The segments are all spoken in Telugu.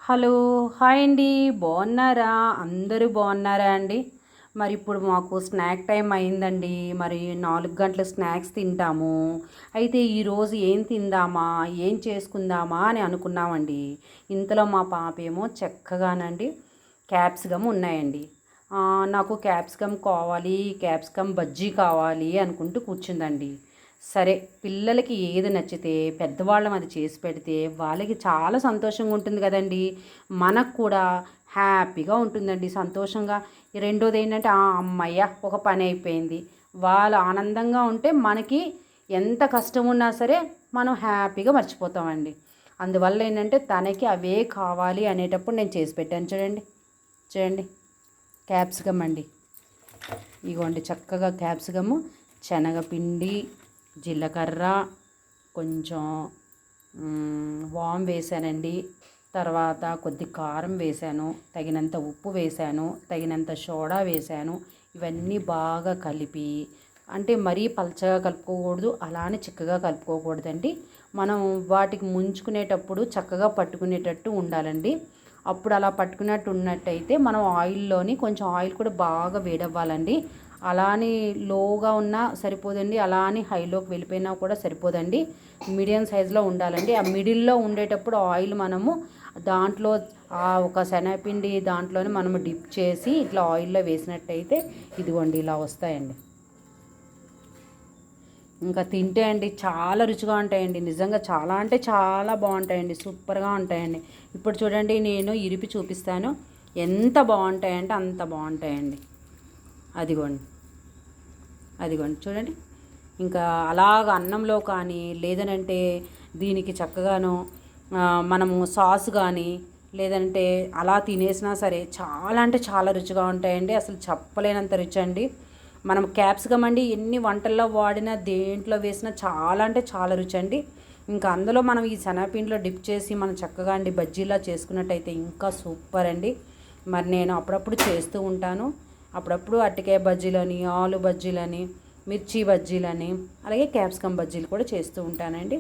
హలో, హాయ్ అండి. బాగున్నారా? అందరూ బాగున్నారా అండి? మరి ఇప్పుడు మాకు స్నాక్ టైం అయిందండి. మరి 4 గంటల స్నాక్స్ తింటాము. అయితే ఈరోజు ఏం తిందామా, ఏం చేసుకుందామా అని అనుకున్నామండి. ఇంతలో మా పాప ఏమో చక్కగానండి క్యాప్సికమ్ ఉన్నాయండి. నాకు క్యాప్సికమ్ కావాలి, క్యాప్సికమ్ బజ్జీ కావాలి అనుకుంటూ కూర్చుందండి. సరే, పిల్లలకి ఏది నచ్చితే పెద్దవాళ్ళం అది చేసి పెడితే వాళ్ళకి చాలా సంతోషంగా ఉంటుంది కదండి. మనకు కూడా హ్యాపీగా ఉంటుందండి, సంతోషంగా. రెండోది ఏంటంటే అమ్మయ్య ఒక పని అయిపోయింది. వాళ్ళు ఆనందంగా ఉంటే మనకి ఎంత కష్టం ఉన్నా సరే మనం హ్యాపీగా మర్చిపోతామండి. అందువల్ల ఏంటంటే తనకి అవే కావాలి అనేటప్పుడు నేను చేసి పెట్టాను. చూడండి చూడండి, క్యాప్సికమ్ అండి. ఇగోండి చక్కగా క్యాప్సికము, శనగపిండి, జీలకర్ర, కొంచెం వామ్ వేసానండి. తర్వాత కొద్ది కారం వేసాను, తగినంత ఉప్పు వేసాను, తగినంత సోడా వేసాను. ఇవన్నీ బాగా కలిపి, అంటే మరీ పల్చగా కలుపుకోకూడదు, అలానే చిక్కగా కలుపుకోకూడదండి. మనం వాటికి ముంచుకునేటప్పుడు చక్కగా పట్టుకునేటట్టు ఉండాలండి. అప్పుడు అలా పట్టుకున్నట్టు ఉన్నట్టయితే మనం ఆయిల్లోని కొంచెం ఆయిల్ కూడా బాగా వేడవ్వాలండి. అలానే లోగా ఉన్నా సరిపోదండి, అలా అని హైలోకి వెళ్ళిపోయినా కూడా సరిపోదండి. మీడియం సైజులో ఉండాలండి. ఆ మిడిల్లో ఉండేటప్పుడు ఆయిల్ మనము దాంట్లో ఒక శనగపిండి దాంట్లోనే మనము డిప్ చేసి ఇట్లా ఆయిల్లో వేసినట్టయితే ఇదిగోండి ఇలా వస్తాయండి. ఇంకా తింటే అండి చాలా రుచిగా ఉంటాయండి. నిజంగా చాలా అంటే చాలా బాగుంటాయండి, సూపర్గా ఉంటాయండి. ఇప్పుడు చూడండి, నేను ఇరిపి చూపిస్తాను. ఎంత బాగుంటాయంటే అంత బాగుంటాయండి. అదిగోండి అదిగోండి చూడండి. ఇంకా అలాగ అన్నంలో కానీ లేదనంటే దీనికి చక్కగాను మనము సాస్ కానీ లేదంటే అలా తినేసినా సరే చాలా అంటే చాలా రుచిగా ఉంటాయండి. అసలు చెప్పలేనంత రుచి అండి. మనం క్యాప్సికమ్ అండి ఎన్ని వంటల్లో వాడినా దేంట్లో వేసినా చాలా అంటే చాలా రుచి అండి. ఇంకా అందులో మనం ఈ శనగపిండిలో డిప్ చేసి మనం చక్కగా అండి బజ్జీలా చేసుకున్నట్టయితే ఇంకా సూపర్ అండి. మరి నేను అప్పుడప్పుడు చేస్తూ ఉంటాను. అప్పుడప్పుడు అరటికాయ బజ్జీలని, ఆలు బజ్జీలని, మిర్చి బజ్జీలని, అలాగే క్యాప్సికమ్ బజ్జీలు కూడా చేస్తూ ఉంటానండి.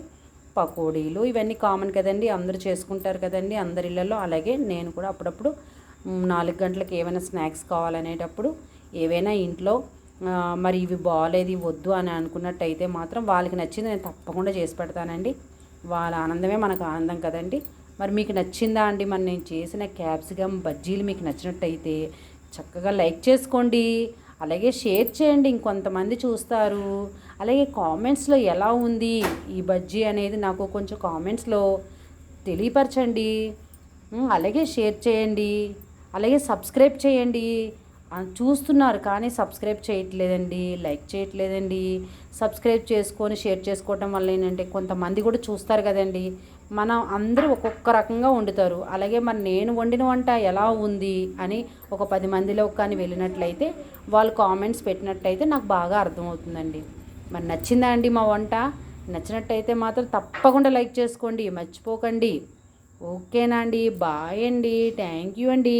పకోడీలు ఇవన్నీ కామన్ కదండి, అందరూ చేసుకుంటారు కదండి అందరి ఇళ్ళల్లో. అలాగే నేను కూడా అప్పుడప్పుడు 4 గంటలకు ఏమైనా స్నాక్స్ కావాలనేటప్పుడు ఏవైనా ఇంట్లో మరి ఇవి బాగాలేదు ఇవి వద్దు అని అనుకున్నట్టయితే మాత్రం వాళ్ళకి నచ్చింది నేను తప్పకుండా చేసి పెడతానండి. వాళ్ళ ఆనందమే మనకు ఆనందం కదండి. మరి మీకు నచ్చిందా అండి? మరి నేను చేసిన క్యాప్సికమ్ బజ్జీలు మీకు నచ్చినట్టయితే చక్కగా లైక్ చేసుకోండి, అలాగే షేర్ చేయండి, ఇంకొంతమంది చూస్తారు. అలాగే కామెంట్స్లో ఎలా ఉంది ఈ బజ్జీ అనేది నాకు కొంచెం కామెంట్స్లో తెలియపరచండి. అలాగే షేర్ చేయండి, అలాగే సబ్స్క్రైబ్ చేయండి. చూస్తున్నారు కానీ సబ్స్క్రైబ్ చేయట్లేదండి, లైక్ చేయట్లేదండి. సబ్స్క్రైబ్ చేసుకొని షేర్ చేసుకోవటం వల్ల ఏంటంటే కొంతమంది కూడా చూస్తారు కదండి. మనం అందరూ ఒక్కొక్క రకంగా వండుతారు. అలాగే మరి నేను వండిన వంట ఎలా ఉంది అని ఒక 10 మందిలో కానీ వెళ్ళినట్లయితే వాళ్ళు కామెంట్స్ పెట్టినట్టయితే నాకు బాగా అర్థమవుతుందండి. మరి నచ్చిందా అండి మా వంట? నచ్చినట్టయితే మాత్రం తప్పకుండా లైక్ చేసుకోండి, మర్చిపోకండి. ఓకేనా అండి? బాయ్ అండి, థ్యాంక్ యూ అండి.